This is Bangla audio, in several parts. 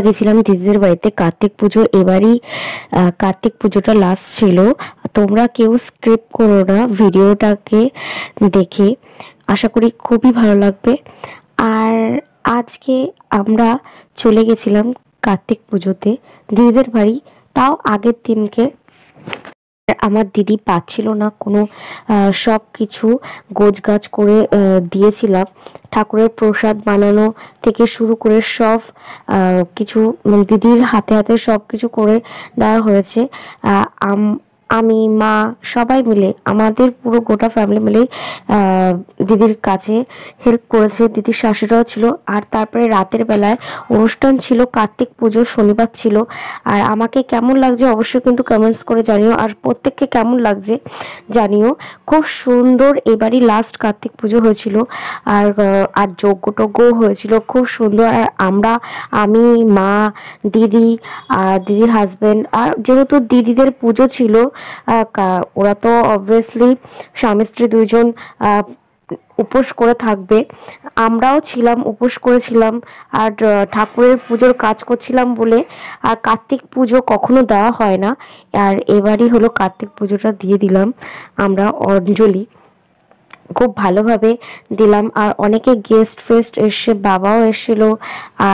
গেছিলাম দিদিদের বাড়িতে কার্তিক পুজো। এবারই কার্তিক পুজোটা লাস্ট ছিল। তোমরা কেউ স্ক্রিপ্ট করো না ভিডিওটাকে দেখে, আশা করি খুবই ভালো লাগবে। আর আজকে আমরা চলে গেছিলাম কার্তিক পুজোতে দিদিদের বাড়ি, তাও আগের দিনকে। আমার দিদি পাচ্ছিল না কোনো সব কিছু গোছগাছ করে দিয়েছিলাম। ঠাকুরের প্রসাদ বানানো থেকে শুরু করে সব কিছু দিদির হাতে হাতে সব কিছু করে দেওয়া হয়েছে। আমি, মা সবাই মিলে, আমাদের পুরো গোটা ফ্যামিলি মিলে দিদির কাছে হেল্প করেছে। দিদির শাশুড়াও ছিল। আর তারপরে রাতের বেলায় অনুষ্ঠান ছিল, কার্তিক পুজো শনিবার ছিল। আর আমাকে কেমন লাগছে অবশ্যই কিন্তু কমেন্টস করে জানিও, আর প্রত্যেককে কেমন লাগছে জানিও। খুব সুন্দর এবারই লাস্ট কার্তিক পুজো হয়েছিল। আর আর যজ্ঞ হয়েছিল খুব সুন্দর। আর আমি, মা, দিদি আর দিদির হাজব্যান্ড, আর যেহেতু দিদিদের পুজো ছিল, ওরা তো অবভিয়াসলি স্বামী স্ত্রী দুইজন উপোস করে থাকবে। আমরাও ছিলাম, উপোস করেছিলাম। আর ঠাকুরের পুজোর কাজ করছিলাম বলে আর কার্তিক পুজো কখনো দেওয়া হয় না, আর এবারই হলো কার্তিক পুজোটা দিয়ে দিলাম আমরা অঞ্জলি। খুব ভালোভাবে দিলাম। আর অনেকে গেস্ট ফেস্ট এসে, বাবাও এসেছিল।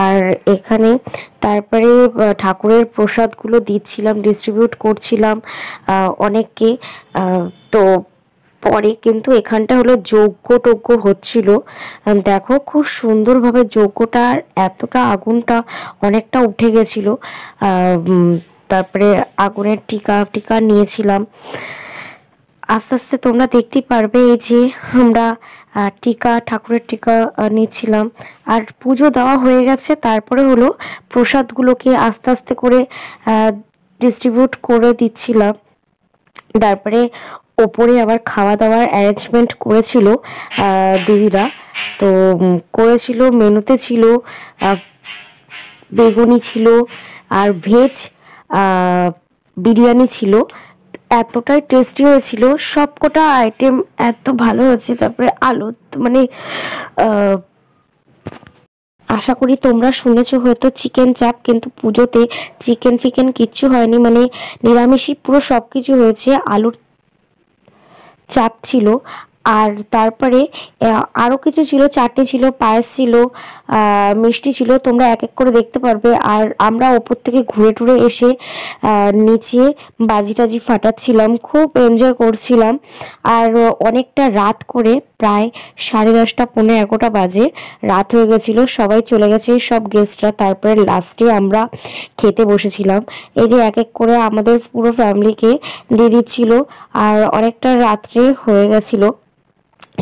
আর এখানে তারপরে ঠাকুরের প্রসাদগুলো দিচ্ছিলাম, ডিস্ট্রিবিউট করছিলাম অনেককে। তো পরে কিন্তু এখানটা হলো যজ্ঞ হচ্ছিল। দেখো খুব সুন্দরভাবে যজ্ঞটা, এতটা আগুনটা অনেকটা উঠে গেছিল। তারপরে আগুনের টিকা নিয়েছিলাম। আস্তে আস্তে তোমরা দেখতেই পারবে এই যে আমরা ঠাকুরের টিকা নিচ্ছিলাম। আর পুজো দেওয়া হয়ে গেছে, তারপরে হলো প্রসাদগুলোকে আস্তে আস্তে করে ডিস্ট্রিবিউট করে দিচ্ছিলাম। তারপরে ওপরে আবার খাওয়া দাওয়ার অ্যারেঞ্জমেন্ট করেছিল দিদিরা। তো করেছিল, মেনুতে ছিল বেগুনি ছিল আর ভেজ বিরিয়ানি ছিল। এতটাই টেস্টি হয়েছিল, সবকটা আইটেম এত ভালো হয়েছে। তারপরে আলু মানে আশা করি তোমরা শুনেছো হয়তো চিকেন চাপ, কিন্তু পুজোতে চিকেন ফিকেন কিচ্ছু হয়নি, মানে নিরামিষই পুরো সব কিছু হয়েছে। আলুর চাপ ছিল। আর তারপরে আরও কিছু ছিল, চাটনি ছিল, পায়েস ছিল, মিষ্টি ছিল, তোমরা এক এক করে দেখতে পারবে। আর আমরা ওপর থেকে ঘুরে টুরে এসে নিচে বাজি টাজি ফাটাচ্ছিলাম, খুব এনজয় করছিলাম। আর অনেকটা রাত করে, প্রায় 10:30 পৌনে 11টা বাজে রাত হয়ে গেছিলো, সবাই চলে গেছে সব গেস্টরা। তারপরে লাস্টে আমরা খেতে বসেছিলাম। এই যে এক এক করে আমাদের পুরো ফ্যামিলিকে দিয়ে দিচ্ছিল। আর অনেকটা রাত্রে হয়ে গেছিলো,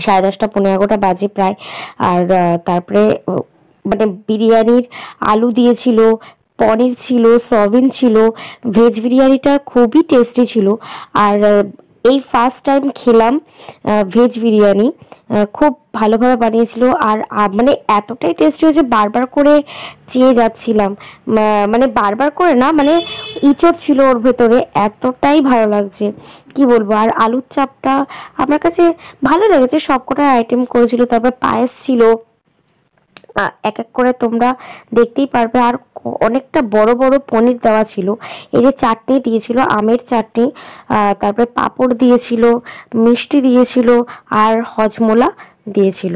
10:30 পৌনে 11টা বাজে প্রায়। আর তারপরে মানে বিরিয়ানির আলু দিয়েছিল, পনির ছিল, সয়াবিন ছিল। ভেজ বিরিয়ানিটা খুবই টেস্টি ছিল। আর এই ফার্স্ট টাইম খেলাম ভেজ বিরিয়ানি, খুব ভালোভাবে বানিয়েছিল। আর মানে এতটাই টেস্টি হয়েছে, বারবার করে চেয়ে যাচ্ছিলাম, মানে বারবার করে না, মানে ইঁচড় ছিল ওর ভেতরে, এতটাই ভালো লাগছে কি বলবো। আর আলুর চাপটা আমার কাছে ভালো লেগেছে, সবকটা আইটেম করেছিল। তারপর পায়েস ছিল, এক এক করে তোমরা দেখতেই পারবে। আর অনেকটা বড় বড় পনির দেওয়া ছিল। এই যে চাটনি দিয়েছিল, আমের চাটনি, তারপরে পাঁপড় দিয়েছিল, মিষ্টি দিয়েছিল, আর হজমোলা দিয়েছিল।